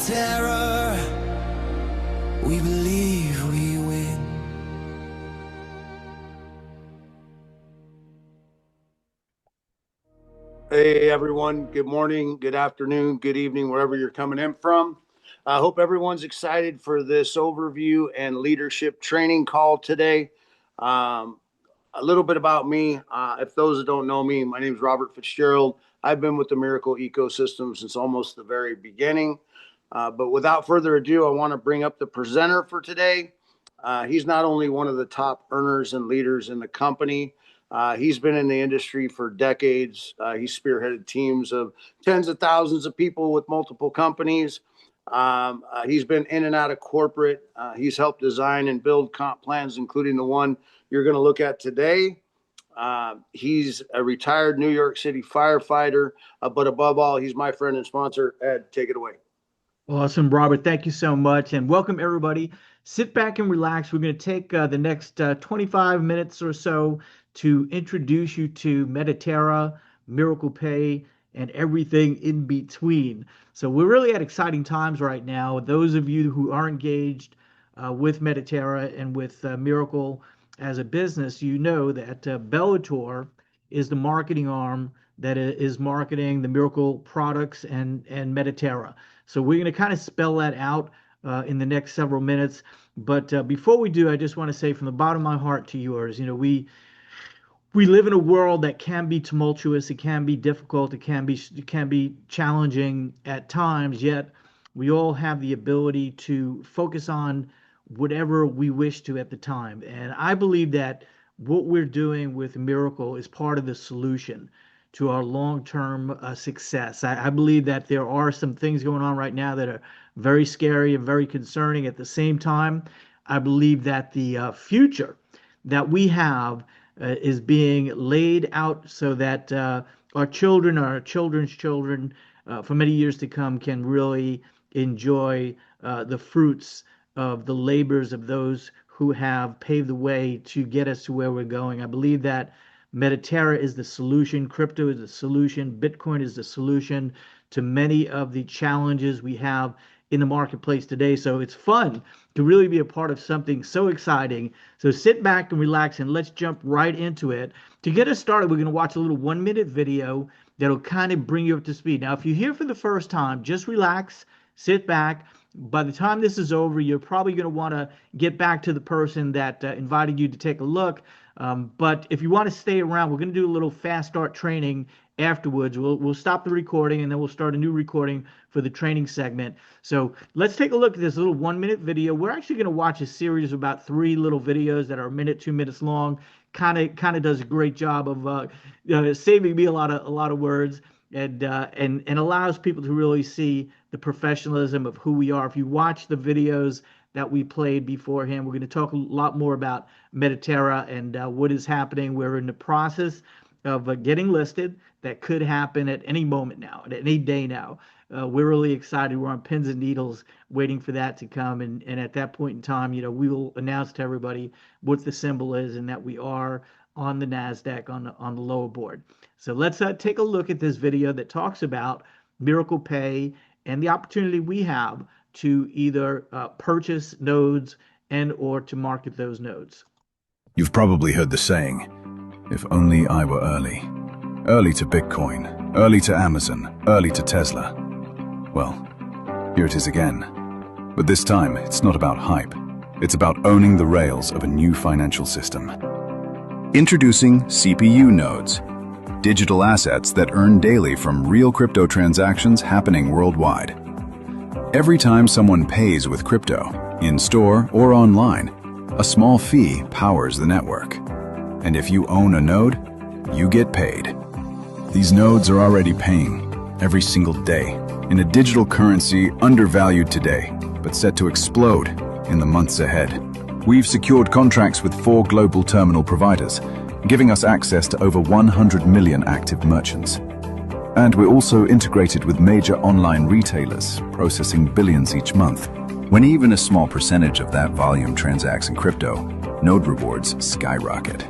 terror, we believe we win. Hey everyone, good morning, good afternoon, good evening, wherever you're coming in from. I hope everyone's excited for this overview and leadership training call today. A little bit about me. If those that don't know me, my name is Robert Fitzgerald. I've been with the Miracle Ecosystem since almost the very beginning. But without further ado, I want to bring up the presenter for today. He's not only one of the top earners and leaders in the company, he's been in the industry for decades. He's spearheaded teams of tens of thousands of people with multiple companies. He's been in and out of corporate. He's helped design and build comp plans, including the one you're going to look at today. He's a retired New York City firefighter, but above all, he's my friend and sponsor. Ed, take it away. Awesome, Robert. Thank you so much. And welcome, everybody. Sit back and relax. We're going to take the next 25 minutes or so to introduce you to Mediterra, Miracle Pay, and everything in between. So we're really at exciting times right now. Those of you who are engaged with Mediterra and with Miracle as a business, you know that Bellator is the marketing arm that is marketing the Miracle products and Mediterra. So we're going to kind of spell that out in the next several minutes. But before we do, I just want to say from the bottom of my heart to yours, you know, we live in a world that can be tumultuous, it can be difficult, it can be challenging at times, yet we all have the ability to focus on whatever we wish to at the time. And I believe that what we're doing with Miracle is part of the solution to our long-term success. I believe that there are some things going on right now that are very scary and very concerning. At the same time, I believe that the future that we have is being laid out so that our children, our children's children, for many years to come, can really enjoy the fruits of the labors of those who have paved the way to get us to where we're going. I believe that Mediterra is the solution, crypto is the solution, Bitcoin is the solution to many of the challenges we have in the marketplace today. So it's fun to really be a part of something so exciting. So sit back and relax and let's jump right into it. To get us started, we're going to watch a little 1-minute video that'll kind of bring you up to speed. Now, if you're here for the first time, just relax, sit back. By the time this is over, you're probably going to want to get back to the person that invited you to take a look. But if you want to stay around, we're going to do a little fast start training afterwards. We'll stop the recording and then we'll start a new recording for the training segment. So let's take a look at this little 1-minute video. We're actually going to watch a series of about 3 little videos that are a minute, 2 minutes long. Kind of does a great job of saving me a lot of words and allows people to really see the professionalism of who we are. If you watch the videos that we played beforehand, we're going to talk a lot more about Mediterra and what is happening. We're in the process of getting listed. That could happen at any moment now, at any day now. We're really excited. We're on pins and needles waiting for that to come. And at that point in time, you know, we will announce to everybody what the symbol is and that we are on the NASDAQ on the lower board. So let's take a look at this video that talks about Miracle Pay and the opportunity we have to either purchase nodes and or to market those nodes. You've probably heard the saying, if only I were early. Early to Bitcoin, early to Amazon, early to Tesla. Well, here it is again. But this time, it's not about hype. It's about owning the rails of a new financial system. Introducing CPU nodes, digital assets that earn daily from real crypto transactions happening worldwide. Every time someone pays with crypto, in-store or online, a small fee powers the network. And if you own a node, you get paid. These nodes are already paying every single day in a digital currency undervalued today, but set to explode in the months ahead. We've secured contracts with 4 global terminal providers, giving us access to over 100 million active merchants. And we're also integrated with major online retailers, processing billions each month. When even a small percentage of that volume transacts in crypto, node rewards skyrocket.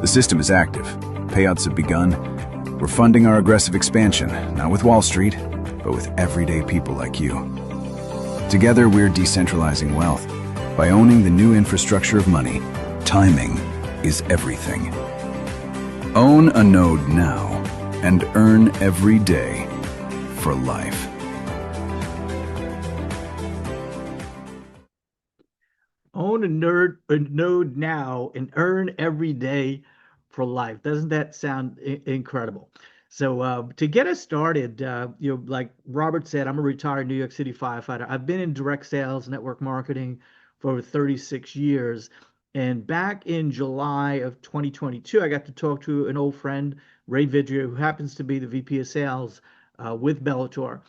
The system is active. Payouts have begun. We're funding our aggressive expansion, not with Wall Street, but with everyday people like you. Together, we're decentralizing wealth. By owning the new infrastructure of money, timing is everything. Own a node now and earn every day for life. Own a node now and earn every day for life. Doesn't that sound incredible? So to get us started, like Robert said, I'm a retired New York City firefighter. I've been in direct sales, network marketing for over 36 years. And back in July of 2022, I got to talk to an old friend, Ray Vidria, who happens to be the VP of sales with Bellator.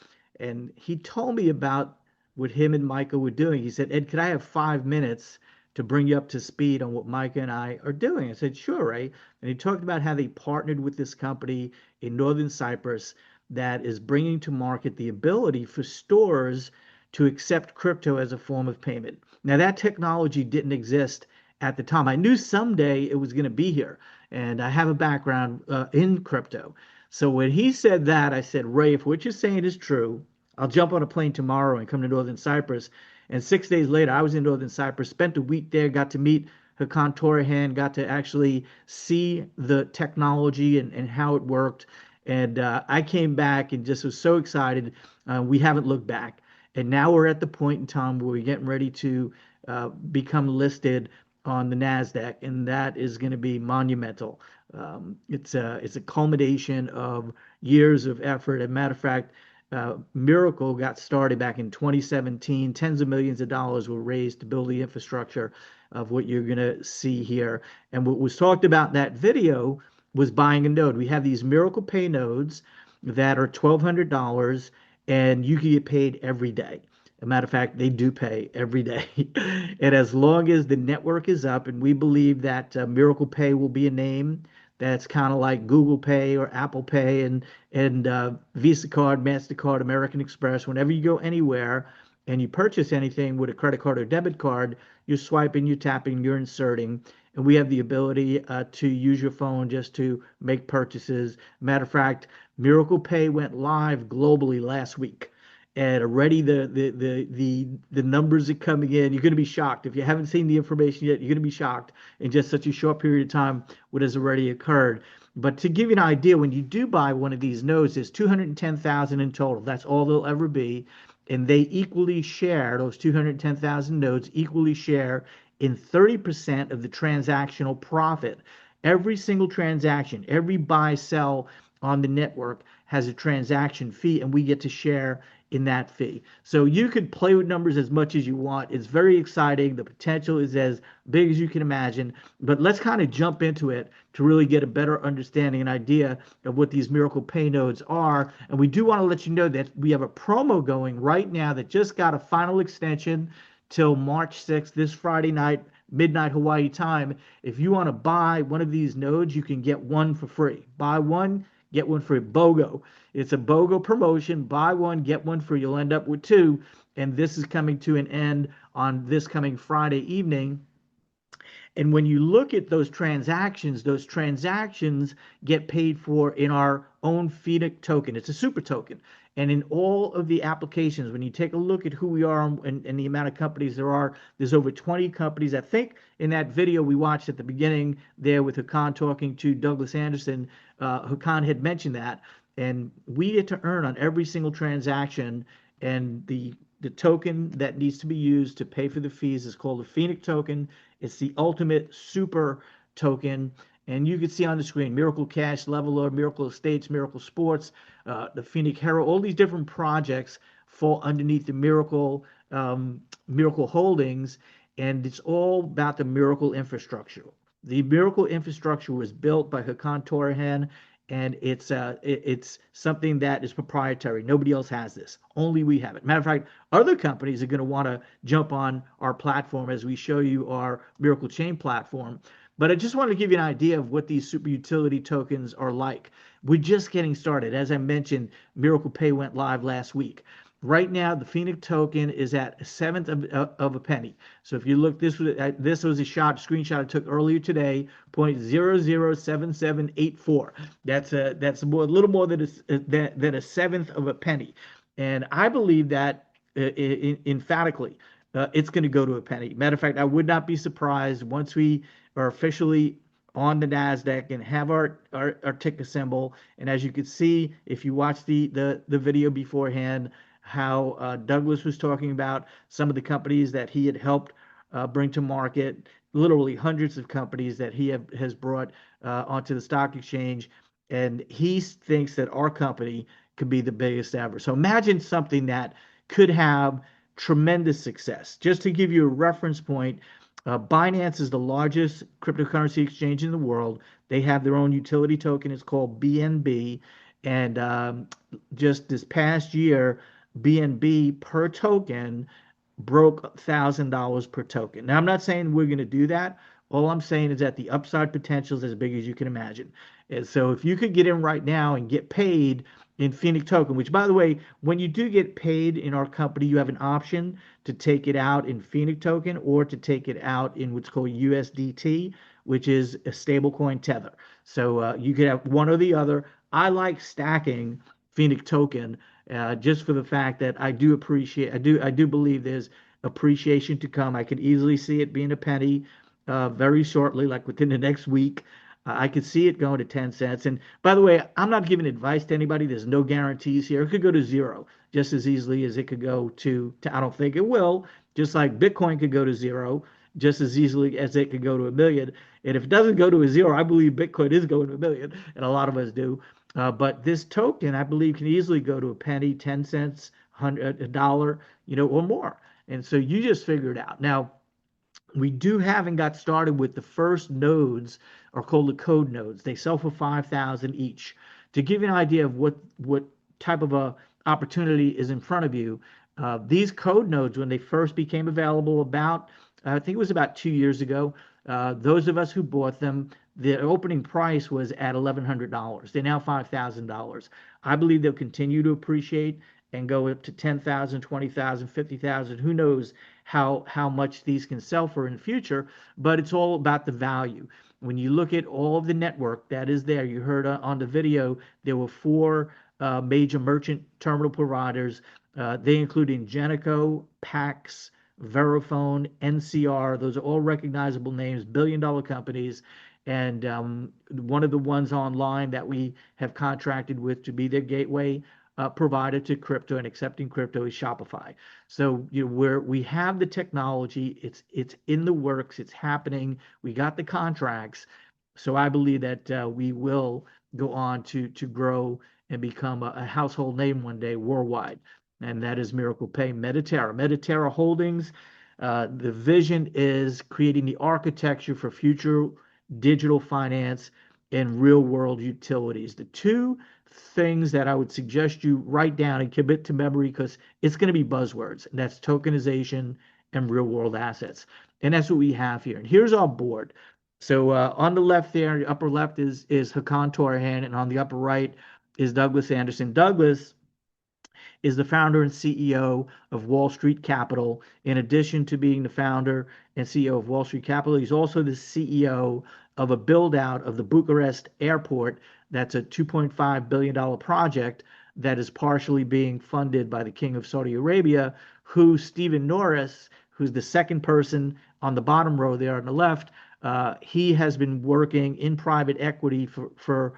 And he told me about what him and Micah were doing. He said, Ed, could I have 5 minutes to bring you up to speed on what Micah and I are doing? I said, sure, Ray. And he talked about how they partnered with this company in Northern Cyprus that is bringing to market the ability for stores to accept crypto as a form of payment. Now, that technology didn't exist at the time. I knew someday it was going to be here, and I have a background in crypto. So when he said that, I said, Ray, if what you're saying is true, I'll jump on a plane tomorrow and come to Northern Cyprus. And 6 days later, I was in Northern Cyprus, spent a week there, got to meet Hakan Torahan, got to actually see the technology and how it worked. And I came back and just was so excited. We haven't looked back. And now we're at the point in time where we're getting ready to become listed on the NASDAQ, and that is going to be monumental. It's a culmination of years of effort. As a matter of fact, Miracle got started back in 2017. Tens of millions of dollars were raised to build the infrastructure of what you're going to see here. And what was talked about in that video was buying a node. We have these Miracle Pay nodes that are $1,200, and you can get paid every day. As a matter of fact, they do pay every day. And as long as the network is up, and we believe that Miracle Pay will be a name that's kind of like Google Pay or Apple Pay and Visa card, MasterCard, American Express. Whenever you go anywhere and you purchase anything with a credit card or debit card, you're swiping, you're tapping, you're inserting, and we have the ability to use your phone just to make purchases. Matter of fact, Miracle Pay went live globally last week. And already the numbers are coming in. You're going to be shocked. If you haven't seen the information yet, you're going to be shocked in just such a short period of time what has already occurred. But to give you an idea, when you do buy one of these nodes, there's 210,000 in total. That's all there'll ever be. And they equally share, those 210,000 nodes equally share in 30% of the transactional profit. Every single transaction, every buy, sell on the network has a transaction fee, and we get to share in that fee. So you could play with numbers as much as you want. It's very exciting. The potential is as big as you can imagine. But let's kind of jump into it to really get a better understanding and idea of what these Miracle Pay nodes are. And we do want to let you know that we have a promo going right now that just got a final extension till March 6th, this Friday night, midnight Hawaii time. If you want to buy one of these nodes, you can get one for free. Buy one, get one free. BOGO. It's a BOGO promotion. Buy one, get one free. You'll end up with two. And this is coming to an end on this coming Friday evening. And when you look at those transactions get paid for in our own Phoenix token. It's a super token. And in all of the applications, when you take a look at who we are and the amount of companies there are, there's over 20 companies. I think in that video we watched at the beginning there with Hakan talking to Douglas Anderson, Hakan had mentioned that. And we get to earn on every single transaction. And the token that needs to be used to pay for the fees is called a Phoenix token. It's the ultimate super token. And you can see on the screen, Miracle Cash, Leveler, Miracle Estates, Miracle Sports, the Phoenix Hero, all these different projects fall underneath the Miracle Holdings. And it's all about the Miracle infrastructure. The Miracle infrastructure was built by Hakan Torahan, and it's something that is proprietary. Nobody else has this. Only we have it. Matter of fact, other companies are going to want to jump on our platform as we show you our Miracle Chain platform. But I just wanted to give you an idea of what these super utility tokens are like. We're just getting started. As I mentioned, Miracle Pay went live last week. Right now, the Phoenix token is at a seventh of a penny. So if you look, this was a screenshot I took earlier today, 0.007784. That's a little more than a seventh of a penny. And I believe that emphatically, it's going to go to a penny. Matter of fact, I would not be surprised once we are officially on the Nasdaq and have our ticker symbol. And as you can see, if you watch the video beforehand, how Douglas was talking about some of the companies that he had helped bring to market, literally hundreds of companies that has brought onto the stock exchange. And he thinks that our company could be the biggest ever. So imagine something that could have tremendous success. Just to give you a reference point, Binance is the largest cryptocurrency exchange in the world. They have their own utility token. It's called BNB. And just this past year, BNB per token broke $1,000 per token. Now, I'm not saying we're going to do that. All I'm saying is that the upside potential is as big as you can imagine. And so if you could get in right now and get paid in Phoenix token, which by the way, when you do get paid in our company, you have an option to take it out in Phoenix token or to take it out in what's called USDT, which is a stablecoin tether. So you could have one or the other. I like stacking Phoenix token just for the fact that I do believe there's appreciation to come. I could easily see it being a penny very shortly, like within the next week. I could see it going to 10 cents. And by the way, I'm not giving advice to anybody. There's no guarantees here. It could go to zero just as easily as it could go to I don't think it will, just like Bitcoin could go to zero just as easily as it could go to a million. And if it doesn't go to a zero, I believe Bitcoin is going to a million, and a lot of us do. But this token, I believe, can easily go to a penny, 10 cents, a dollar, or more. And so you just figure it out. Now, we do haven't got started with the first nodes are called the code nodes. They sell for 5,000 each. To give you an idea of what type of a opportunity is in front of you, these code nodes, when they first became available about, I think it was about 2 years ago, those of us who bought them, the opening price was at $1,100. They're now $5,000. I believe they'll continue to appreciate and go up to 10,000, 20,000, 50,000. Who knows how much these can sell for in the future, but it's all about the value. When you look at all of the network that is there, you heard on the video, there were four major merchant terminal providers. They include Ingenico, Pax, Verifone, NCR. Those are all recognizable names, billion-dollar companies. And one of the ones online that we have contracted with to be their gateway provider to crypto and accepting crypto is Shopify. So where we have the technology, it's in the works, it's happening. We got the contracts, so I believe that we will go on to grow and become a household name one day worldwide, and that is Miracle Pay Mediterra. Mediterra Holdings. The vision is creating the architecture for future digital finance and real world utilities. The two things that I would suggest you write down and commit to memory because it's going to be buzzwords, and that's tokenization and real world assets. And that's what we have here. And here's our board. So on the left there, the upper left is Hakan Torhan, and on the upper right is Douglas Anderson. Douglas is the founder and CEO of Wall Street Capital. In addition to being the founder and CEO of Wall Street Capital, he's also the CEO of a build out of the Bucharest airport. That's a $2.5 billion project that is partially being funded by the King of Saudi Arabia, who Stephen Norris, who's the second person on the bottom row there on the left, he has been working in private equity for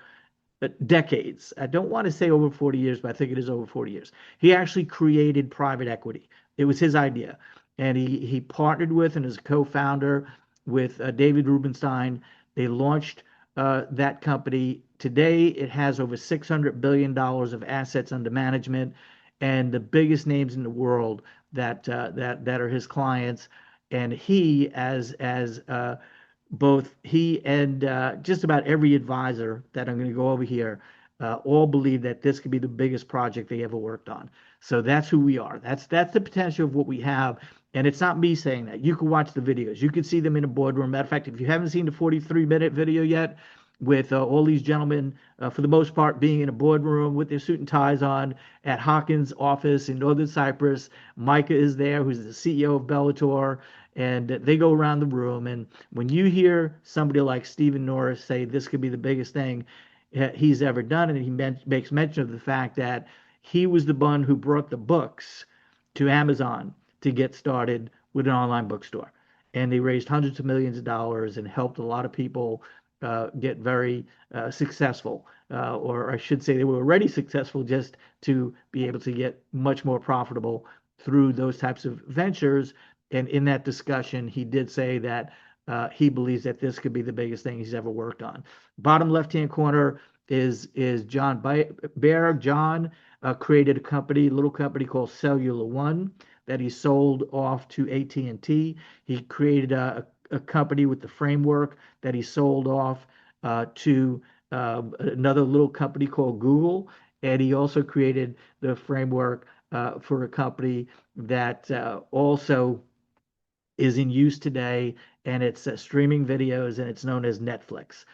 decades. I don't want to say over 40 years, but I think it is over 40 years. He actually created private equity. It was his idea. And he partnered with and is a co-founder with David Rubenstein. They launched that company. Today, it has over $600 billion of assets under management and the biggest names in the world that are his clients. And he, as both he and just about every advisor that I'm going to go over here all believe that this could be the biggest project they ever worked on. So that's who we are. That's the potential of what we have. And it's not me saying that. You can watch the videos. You can see them in a boardroom. Matter of fact, if you haven't seen the 43-minute video yet, with all these gentlemen, for the most part, being in a boardroom with their suit and ties on at Hawkins' office in Northern Cyprus. Micah is there, who's the CEO of Bellator, and they go around the room. And when you hear somebody like Stephen Norris say this could be the biggest thing he's ever done, and he makes mention of the fact that he was the one who brought the books to Amazon to get started with an online bookstore. And they raised hundreds of millions of dollars and helped a lot of people get very successful, or I should say they were already successful, just to be able to get much more profitable through those types of ventures. And in that discussion, he did say that he believes that this could be the biggest thing he's ever worked on. Bottom left-hand corner is John Baer. John created a company, a little company called Cellular One that he sold off to AT&T. He created a company with the framework that he sold off to another little company called Google. And he also created the framework for a company that also is in use today, and it's streaming videos, and it's known as Netflix.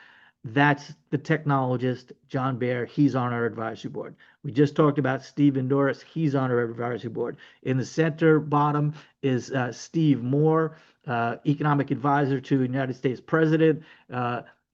That's the technologist, John Baer. He's on our advisory board. We just talked about Stephen Norris. He's on our advisory board. In the center bottom is Steve Moore, economic advisor to the United States president.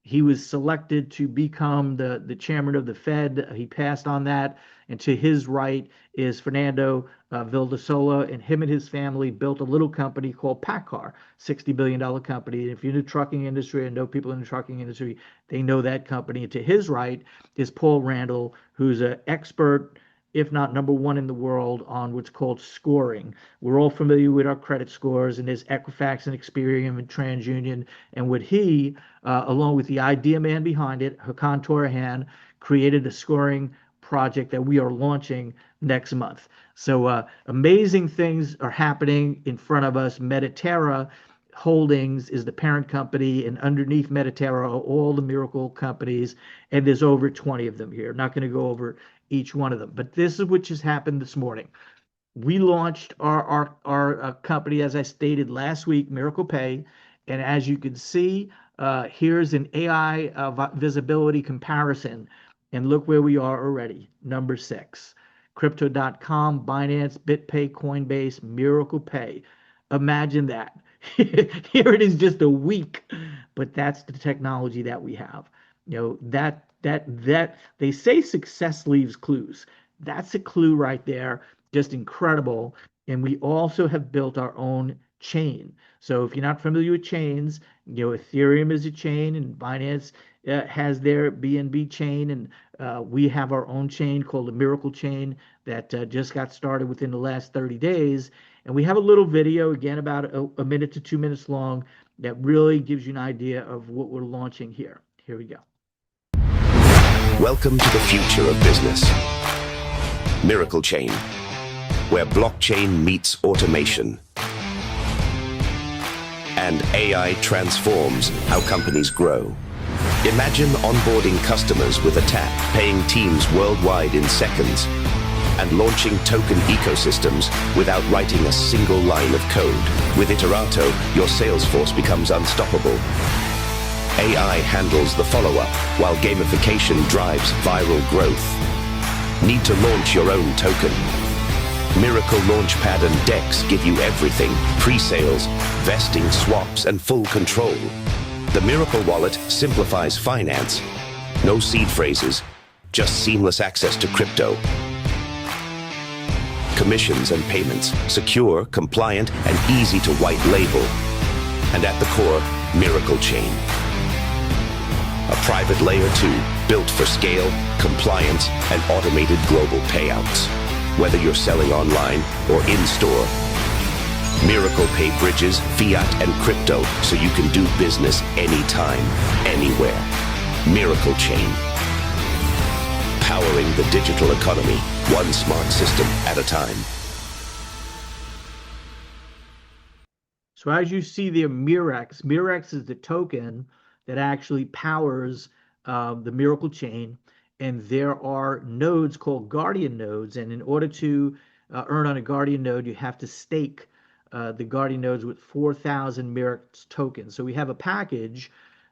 He was selected to become the chairman of the Fed. He passed on that. And to his right is Fernando Vildasola, and him and his family built a little company called PACCAR, $60 billion company. And if you're in the trucking industry and know people in the trucking industry, they know that company. And to his right is Paul Randall, who's an expert, if not number one in the world, on what's called scoring. We're all familiar with our credit scores, and there's Equifax and Experian and TransUnion. And what he, along with the idea man behind it, Hakan Torahan, created a scoring project that we are launching next month. So amazing things are happening in front of us. Mediterra Holdings is the parent company, and underneath Mediterra are all the miracle companies, and there's over 20 of them here. Not going to go over each one of them, but this is what just happened this morning. We launched our company, as I stated last week, Miracle Pay, and as you can see, here's an AI visibility comparison, and look where we are already. Number 6, Crypto.com, Binance, BitPay, Coinbase, Miracle Pay. Imagine that. Here it is, just a week, but that's the technology that we have. That they say success leaves clues. That's a clue right there. Just incredible. And we also have built our own chain. So if you're not familiar with chains, Ethereum is a chain, and Binance has their BNB chain, and we have our own chain called the Miracle Chain that just got started within the last 30 days. And we have a little video, again, about a minute to 2 minutes long, that really gives you an idea of what we're launching here. Here we go. Welcome to the future of business. Miracle Chain, where blockchain meets automation and AI transforms how companies grow. Imagine onboarding customers with a tap, paying teams worldwide in seconds, and launching token ecosystems without writing a single line of code. With Iterato, your sales force becomes unstoppable. AI handles the follow-up, while gamification drives viral growth. Need to launch your own token? Miracle Launchpad and DEX give you everything: pre-sales, vesting, swaps, and full control. The Miracle Wallet simplifies finance. No seed phrases, just seamless access to crypto. Commissions and payments, secure, compliant, and easy to white label. And at the core, Miracle Chain. A private layer 2, built for scale, compliance, and automated global payouts. Whether you're selling online or in-store, Miracle Pay bridges fiat and crypto so you can do business anytime, anywhere. Miracle Chain. Powering the digital economy, one smart system at a time. So as you see there, Mirex is the token that actually powers the Miracle Chain. And there are nodes called Guardian nodes. And in order to earn on a Guardian node, you have to stake the Guardian nodes with 4,000 Mirex tokens. So we have a package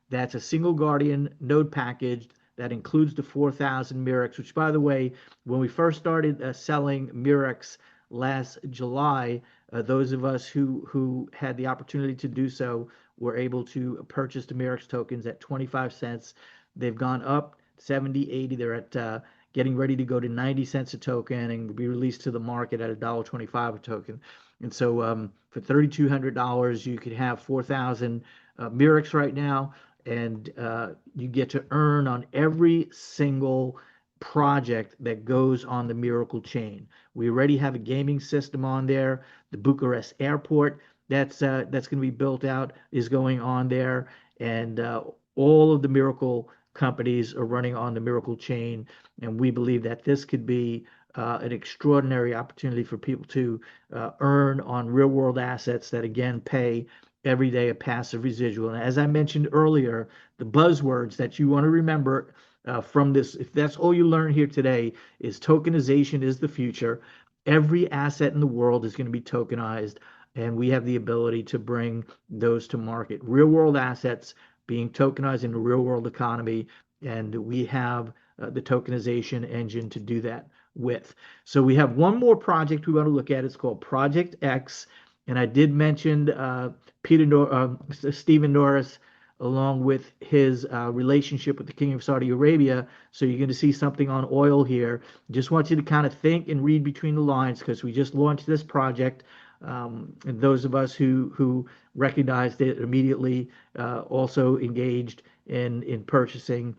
that's a single Guardian node package that includes the 4,000 Mirex, which, by the way, when we first started selling Mirex last July, those of us who had the opportunity to do so were able to purchase the Mirex tokens at 25 cents. They've gone up 70, 80. They're at getting ready to go to 90 cents a token and be released to the market at $1.25 a token. And so for $3,200, you could have 4,000 Murex right now, and you get to earn on every single project that goes on the Miracle chain. We already have a gaming system on there. The Bucharest airport that's going to be built out is going on there, and all of the Miracle companies are running on the Miracle chain. And we believe that this could be an extraordinary opportunity for people to earn on real world assets that again pay every day a passive residual. And as I mentioned earlier, the buzzwords that you want to remember from this, if that's all you learn here today, is tokenization is the future. Every asset in the world is going to be tokenized, and we have the ability to bring those to market. Real world assets being tokenized in the real world economy, and we have the tokenization engine to do that with. So we have one more project we want to look at. It's called Project X, and I did mention Stephen Norris, along with his relationship with the King of Saudi Arabia. So you're going to see something on oil here. Just want you to kind of think and read between the lines, because we just launched this project. And those of us who recognized it immediately also engaged in purchasing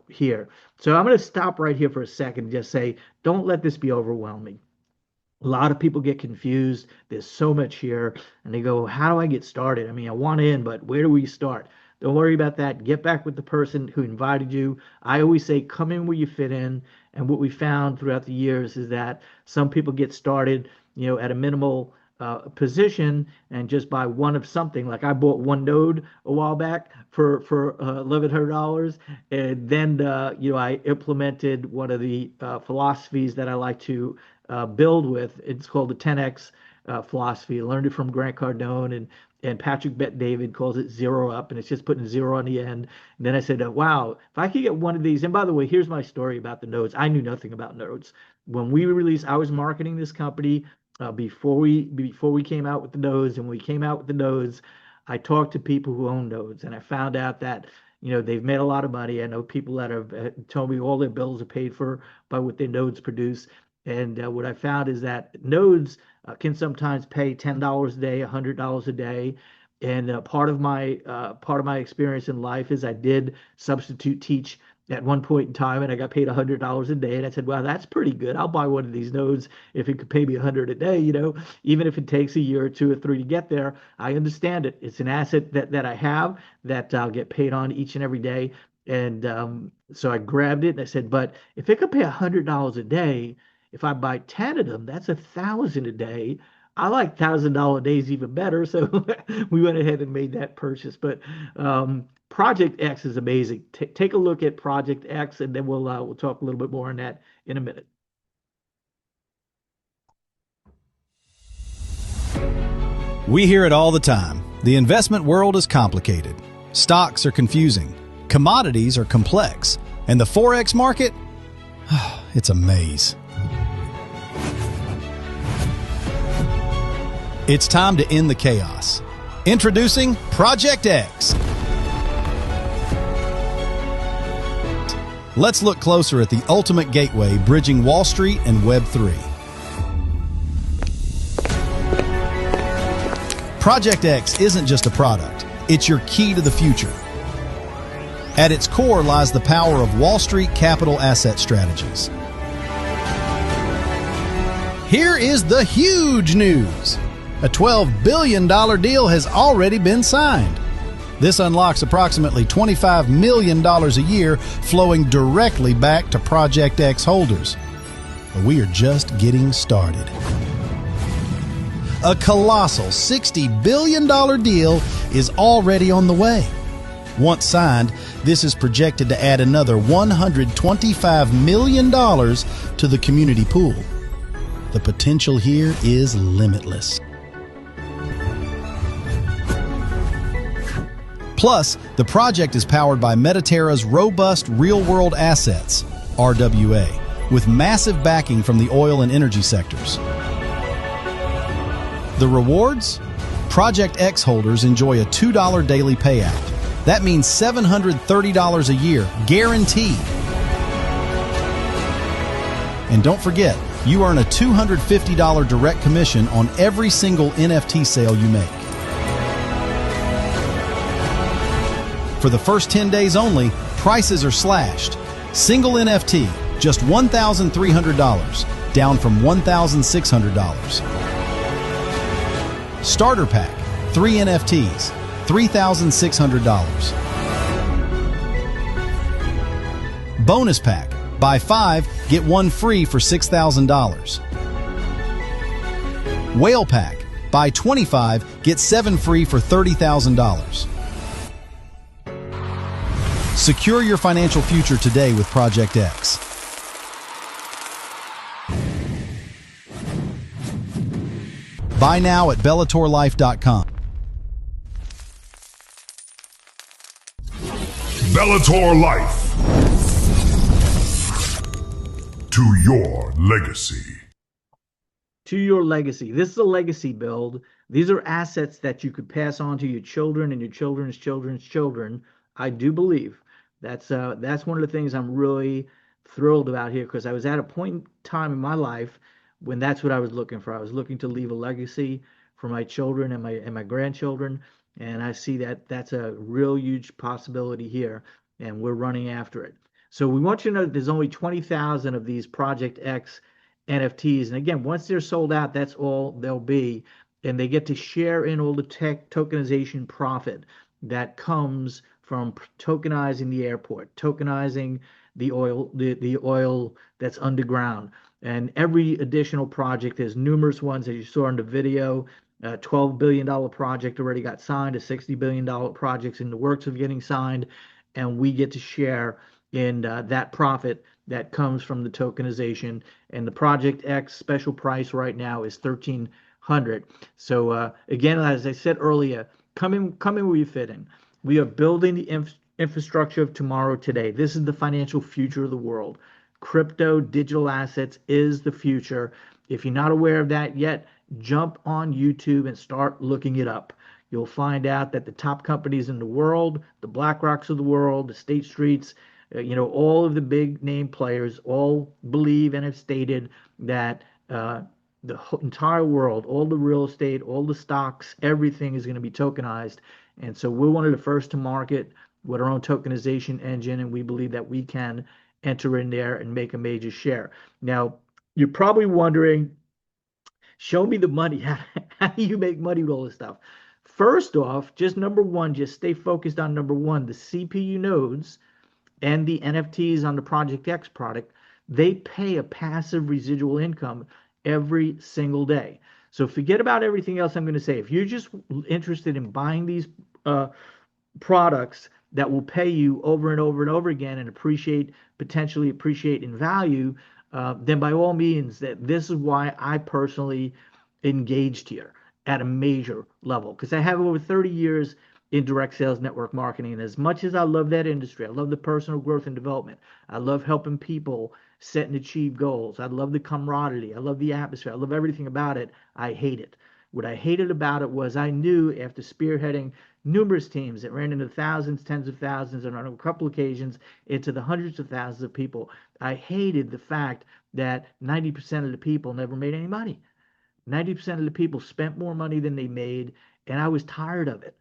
here. So I'm going to stop right here for a second and just say, don't let this be overwhelming. A lot of people get confused. There's so much here, and they go, how do I get started? I mean, I want in, but where do we start? Don't worry about that. Get back with the person who invited you. I always say, come in where you fit in. And what we found throughout the years is that some people get started, at a minimal position and just buy one of something. Like I bought one node a while back for $1,100, and then I implemented one of the philosophies that I like to build with. It's called the 10x philosophy. I learned it from Grant Cardone, and Patrick Bet-David calls it zero up, and it's just putting zero on the end. And then I said, wow, if I could get one of these. And by the way, here's my story about the nodes. I knew nothing about nodes. When we released, I was marketing this company before we came out with the nodes. And when we came out with the nodes, I talked to people who own nodes, and I found out that they've made a lot of money. I know people that have told me all their bills are paid for by what their nodes produce. And what I found is that nodes can sometimes pay $10 a day, $100 a day. And part of my experience in life is I did substitute teach at one point in time, and I got paid $100 a day. And I said, well, that's pretty good. I'll buy one of these nodes if it could pay me $100 a day, even if it takes a year or two or three to get there. I understand it. It's an asset that I have that I'll get paid on each and every day. And so I grabbed it and I said, but if it could pay $100 a day, if I buy 10 of them, that's $1,000 a day. I like $1,000 days even better. So we went ahead and made that purchase. But Project X is amazing. Take a look at Project X, and then we'll talk a little bit more on that in a minute. We hear it all the time. The investment world is complicated. Stocks are confusing. Commodities are complex. And the Forex market? It's a maze. It's time to end the chaos. Introducing Project X. Let's look closer at the ultimate gateway bridging Wall Street and Web 3. Project X isn't just a product, it's your key to the future. At its core lies the power of Wall Street capital asset strategies. Here is the huge news. A $12 billion deal has already been signed. This unlocks approximately $25 million a year flowing directly back to Project X holders. But we are just getting started. A colossal $60 billion deal is already on the way. Once signed, this is projected to add another $125 million to the community pool. The potential here is limitless. Plus, the project is powered by Mediterra's robust real-world assets, RWA, with massive backing from the oil and energy sectors. The rewards? Project X holders enjoy a $2 daily payout. That means $730 a year, guaranteed. And don't forget, you earn a $250 direct commission on every single NFT sale you make. For the first 10 days only, prices are slashed. Single NFT, just $1,300, down from $1,600. Starter pack, 3 NFTs, $3,600. Bonus pack, buy 5, get 1 free for $6,000. Whale pack, buy 25, get 7 free for $30,000. Secure your financial future today with Project X. Buy now at bellatorlife.com. Bellator Life. To your legacy. To your legacy. This is a legacy build. These are assets that you could pass on to your children and your children's children's children. I do believe that's one of the things I'm really thrilled about here, because I was at a point in time in my life when that's what I was looking for. I was looking to leave a legacy for my children and my grandchildren, and I see that that's a real huge possibility here, and we're running after it. So we want you to know that there's only 20,000 of these Project X NFTs, and again, once they're sold out, that's all they'll be, and they get to share in all the tokenization profit that comes from tokenizing the airport, tokenizing the oil that's underground. And every additional project, there's numerous ones that you saw in the video. $12 billion project already got signed, a $60 billion project's in the works of getting signed, and we get to share in that profit that comes from the tokenization. And the Project X special price right now is $1,300. So again, as I said earlier, come in where you fit in. We are building the infrastructure of tomorrow today. This is the financial future of the world. Crypto, digital assets is the future. If you're not aware of that yet, jump on YouTube and start looking it up. You'll find out that the top companies in the world, the BlackRocks of the world, the State Streets, all of the big name players all believe and have stated that the entire world, all the real estate, all the stocks, everything is going to be tokenized. And so we're one of the first to market with our own tokenization engine, and we believe that we can enter in there and make a major share. Now, you're probably wondering, show me the money. How do you make money with all this stuff? First off, just number one, just stay focused on number one, the CPU nodes and the NFTs on the Project X product. They pay a passive residual income every single day. So forget about everything else I'm going to say. If you're just interested in buying these products that will pay you over and over and over again and potentially appreciate in value, then by all means, this is why I personally engaged here at a major level, because I have over 30 years in direct sales network marketing. And as much as I love that industry, I love the personal growth and development. I love helping people set and achieve goals. I love the camaraderie. I love the atmosphere. I love everything about it. I hate it. What I hated about it was I knew after spearheading numerous teams that ran into thousands, tens of thousands, and on a couple occasions into the hundreds of thousands of people, I hated the fact that 90% of the people never made any money. 90% of the people spent more money than they made, and I was tired of it.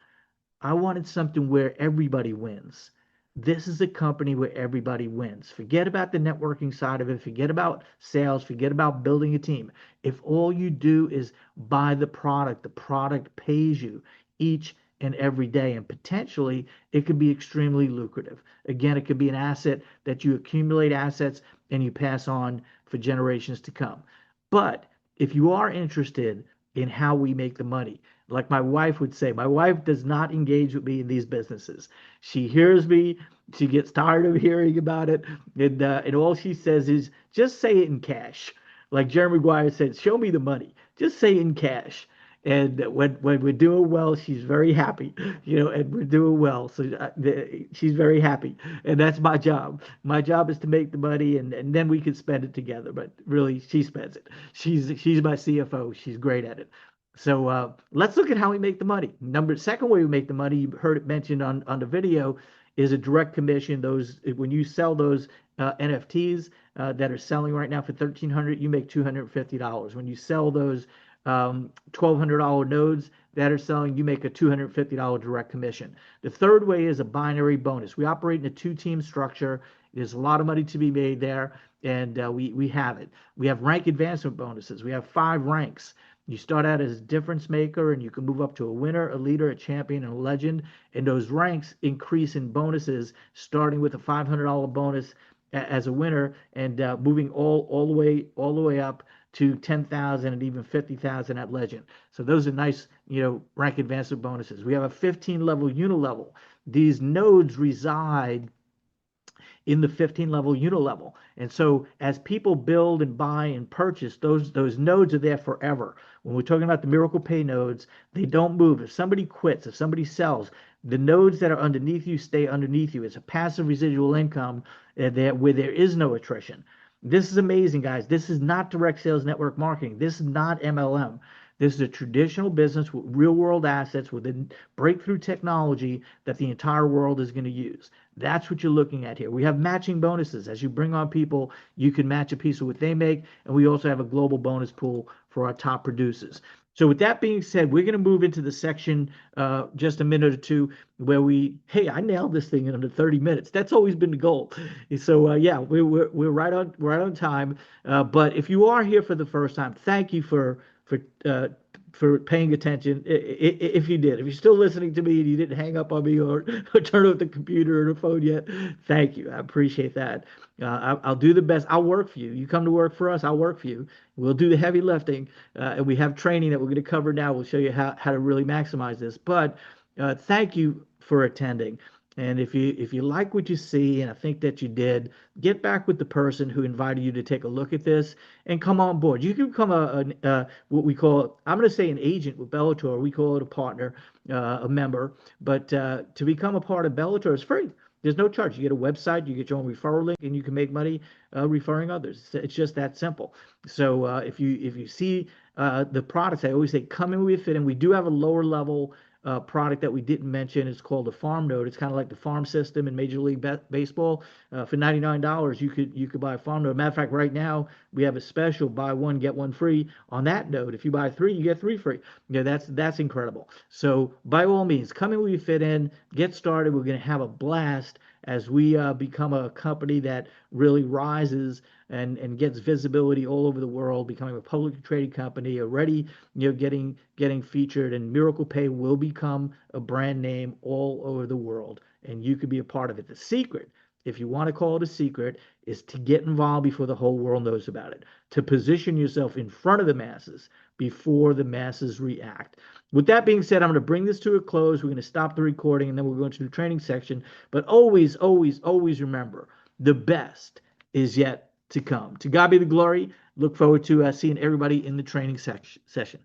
I wanted something where everybody wins. This is a company where everybody wins. Forget about the networking side of it. Forget about sales. Forget about building a team. If all you do is buy the product pays you each and every day. And potentially, it could be extremely lucrative. Again, it could be an asset that you accumulate assets and you pass on for generations to come. But if you are interested in how we make the money, like my wife would say, my wife does not engage with me in these businesses. She hears me, she gets tired of hearing about it, and all she says is, just say it in cash. Like Jeremy Maguire said, show me the money. Just say it in cash. And when we're doing well, she's very happy, and we're doing well. So she's very happy. And that's my job. My job is to make the money, and then we can spend it together. But really, she spends it. She's my CFO. She's great at it. So let's look at how we make the money. Second way we make the money, you heard it mentioned on the video, is a direct commission. Those, when you sell those NFTs that are selling right now for $1,300, you make $250. When you sell those $1,200 nodes that are selling, you make a $250 direct commission. The third way is a binary bonus. We operate in a two-team structure. There's a lot of money to be made there, and we have it. We have rank advancement bonuses. We have 5 ranks. You start out as a difference maker, and you can move up to a winner, a leader, a champion, and a legend. And those ranks increase in bonuses, starting with a $500 bonus as a winner, and moving all the way up to 10,000 and even 50,000 at legend. So those are nice, rank advancement bonuses. We have a 15 level unilevel. These nodes reside in the 15 level unilevel. And so as people build and buy and purchase, those nodes are there forever. When we're talking about the Miracle Pay nodes, they don't move. If somebody quits, if somebody sells, the nodes that are underneath you stay underneath you. It's a passive residual income where there is no attrition. This is amazing, guys. This is not direct sales network marketing. This is not MLM. This is a traditional business with real world assets, with a breakthrough technology that the entire world is going to use. That's what you're looking at here. We have matching bonuses. As you bring on people, you can match a piece of what they make. And we also have a global bonus pool for our top producers. So with that being said, we're going to move into the section just a minute or two where I nailed this thing in under 30 minutes. That's always been the goal. So yeah, we're right on time. But if you are here for the first time, thank you for paying attention. If you did, if you're still listening to me and you didn't hang up on me or turn off the computer or the phone yet, thank you. I appreciate that. I'll do the best. I'll work for you. You come to work for us, I'll work for you. We'll do the heavy lifting, and we have training that we're going to cover now. We'll show you how to really maximize this. But thank you for attending. And if you like what you see, and I think that you did, get back with the person who invited you to take a look at this and come on board. You can become what we call, I'm going to say an agent with Bellator. We call it a partner, a member. But to become a part of Bellator is free. There's no charge. You get a website, you get your own referral link, and you can make money referring others. It's just that simple. So if you see the products, I always say come in where you fit in. We do have a lower level product that we didn't mention. It's called the Farm Node. It's kind of like the farm system in Major League Baseball. For $99, you could buy a Farm Node. Matter of fact, right now we have a special: buy one get one free on that node. If you buy 3, you get 3 free. That's incredible. So by all means, come in where you fit in. Get started. We're going to have a blast as we become a company that really rises and gets visibility all over the world, becoming a publicly traded company, already getting featured, and Miracle Pay will become a brand name all over the world, and you could be a part of it. The secret, if you want to call it a secret, is to get involved before the whole world knows about it, to position yourself in front of the masses before the masses react. With that being said, I'm going to bring this to a close. We're going to stop the recording, and then we'll go into the training section. But always, always, always remember, the best is yet to come. To God be the glory. Look forward to seeing everybody in the training session.